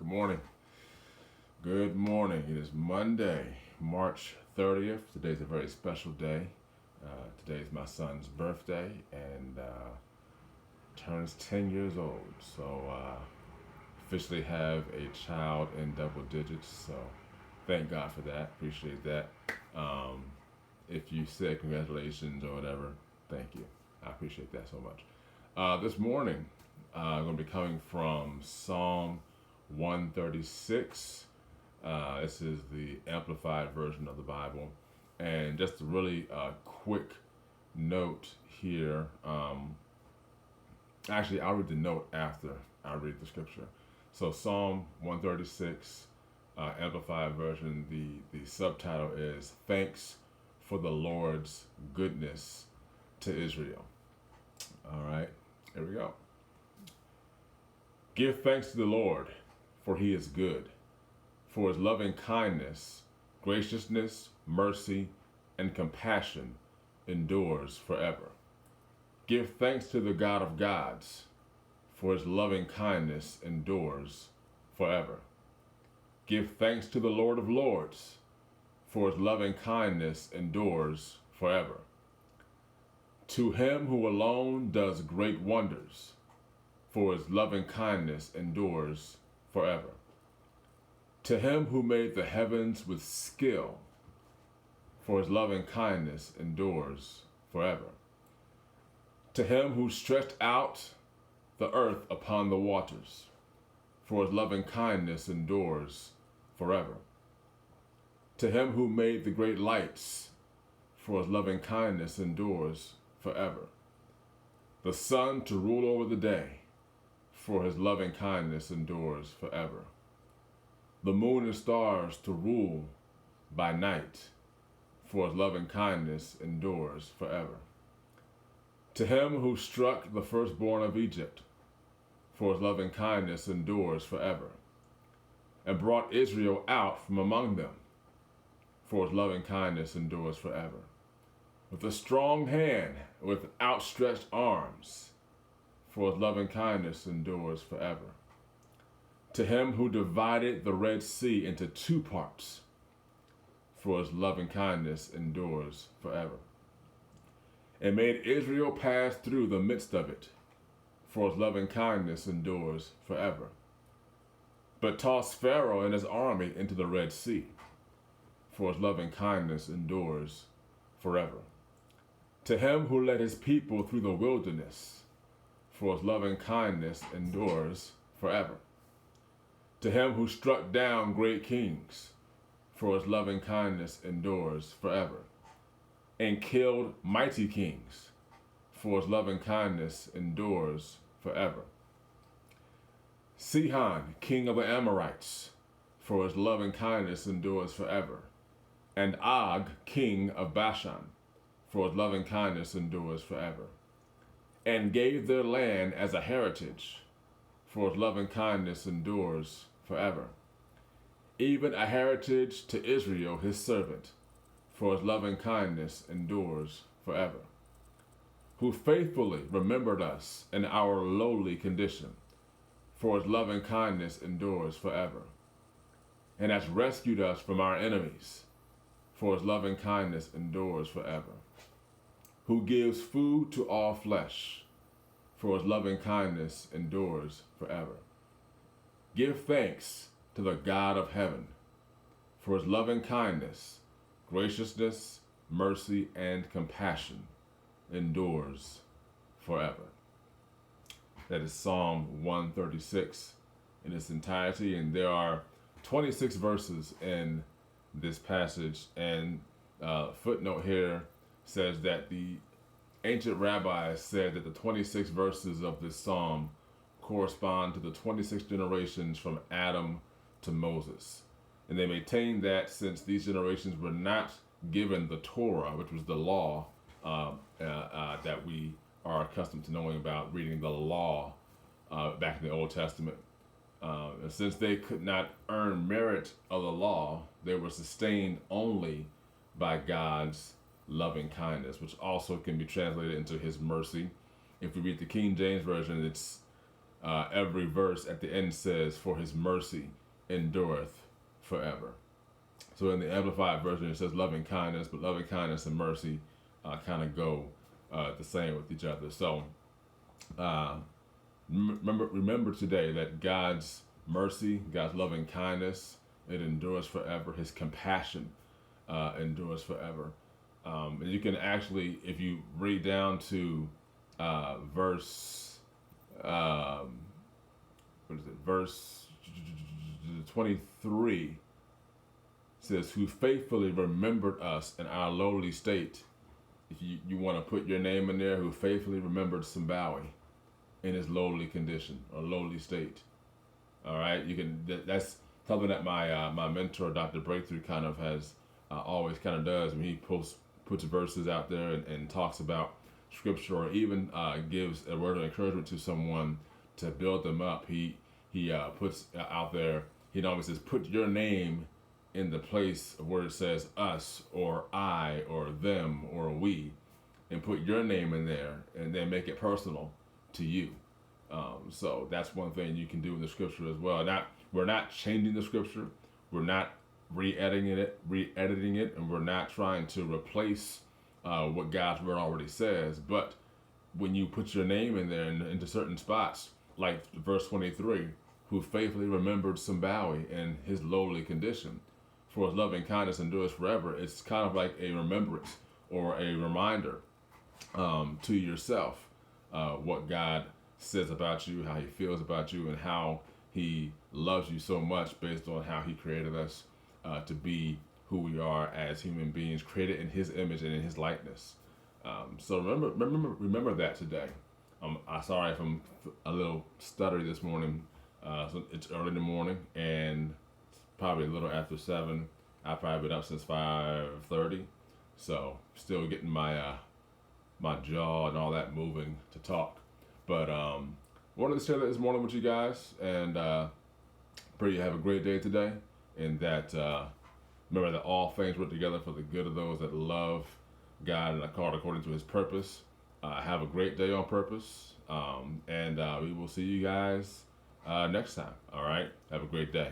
Good morning. Good morning. It is Monday, March 30th. Today's a very special day. Today is my son's birthday and turns 10 years old. So officially have a child in double digits. So thank God for that. Appreciate that. If you said congratulations or whatever, thank you. I appreciate that so much. This morning, I'm going to be coming from Psalm 136. This is the amplified version of the Bible. And just a really quick note here. Actually, I'll read the note after I read the scripture. So Psalm 136, amplified version, the subtitle is Thanks for the Lord's Goodness to Israel. All right, here we go. Give thanks to the Lord, for he is good, for his loving kindness, graciousness, mercy, and compassion endures forever. Give thanks to the God of gods, for his loving kindness endures forever. Give thanks to the Lord of lords, for his loving kindness endures forever. To him who alone does great wonders, for his loving kindness endures forever. To him who made the heavens with skill, for his loving kindness endures forever. To him who stretched out the earth upon the waters, for his loving kindness endures forever. To him who made the great lights, for his loving kindness endures forever. The sun to rule over the day, for his loving kindness endures forever. The moon and stars to rule by night, for his loving kindness endures forever. To him who struck the firstborn of Egypt, for his loving kindness endures forever, and brought Israel out from among them, for his loving kindness endures forever. With a strong hand, with outstretched arms, for his loving kindness endures forever. To him who divided the Red Sea into two parts, for his loving kindness endures forever. And made Israel pass through the midst of it, for his loving kindness endures forever. But tossed Pharaoh and his army into the Red Sea, for his loving kindness endures forever. To him who led his people through the wilderness, for his loving kindness endures forever. To him who struck down great kings, for his loving kindness endures forever. And killed mighty kings, for his loving kindness endures forever. Sihon, king of the Amorites, for his loving kindness endures forever. And Og, king of Bashan, for his loving kindness endures forever. And gave their land as a heritage, for his loving kindness endures forever. Even a heritage to Israel his servant, for his loving kindness endures forever. Who faithfully remembered us in our lowly condition, for his loving kindness endures forever. And has rescued us from our enemies, for his loving kindness endures forever. Who gives food to all flesh, for his loving kindness endures forever. Give thanks to the God of heaven, for his loving kindness, graciousness, mercy, and compassion endures forever. That is Psalm 136 in its entirety, and there are 26 verses in this passage, and footnote here says that the ancient rabbis said that the 26 verses of this psalm correspond to the 26 generations from Adam to Moses. And they maintain that since these generations were not given the Torah, which was the law that we are accustomed to knowing about, reading the law back in the Old Testament, and since they could not earn merit of the law, they were sustained only by God's loving kindness, which also can be translated into his mercy. If we read the King James Version, it's every verse at the end says, "For His mercy endureth forever." So in the Amplified version, it says loving kindness, but loving kindness and mercy kind of go the same with each other. So uh, remember today that God's mercy, God's loving kindness, it endures forever. His compassion endures forever. And you can actually, if you read down to verse, what is it? Verse 23 says, "Who faithfully remembered us in our lowly state." If you want to put your name in there, who faithfully remembered Simbawi in his lowly condition or lowly state. All right, you can. That's something that my mentor, Dr. Breakthrough, kind of has always kind of does when he puts verses out there and talks about scripture, or even gives a word of encouragement to someone to build them up. He puts out there. He always says, "Put your name in the place where it says us or I or them or we, and put your name in there, and then make it personal to you." So that's one thing you can do in the scripture as well. We're not changing the scripture. We're not re-editing it, and we're not trying to replace what God's word already says. But when you put your name in there into certain spots, like verse 23, "Who faithfully remembered Simbawi in his lowly condition, for His loving kindness endures forever," it's kind of like a remembrance or a reminder to yourself what God says about you, how He feels about you, and how He loves you so much based on how He created us to be who we are as human beings, created in His image and in His likeness. So remember that today. I'm sorry if I'm a little stuttery this morning. So it's early in the morning and probably a little after 7. I've probably been up since 5:30, so still getting my my jaw and all that moving to talk. But wanted to share that this morning with you guys, and pray you have a great day today, and that remember that all things work together for the good of those that love God and are called according to His purpose. Have a great day on purpose, and we will see you guys next time. All right, have a great day.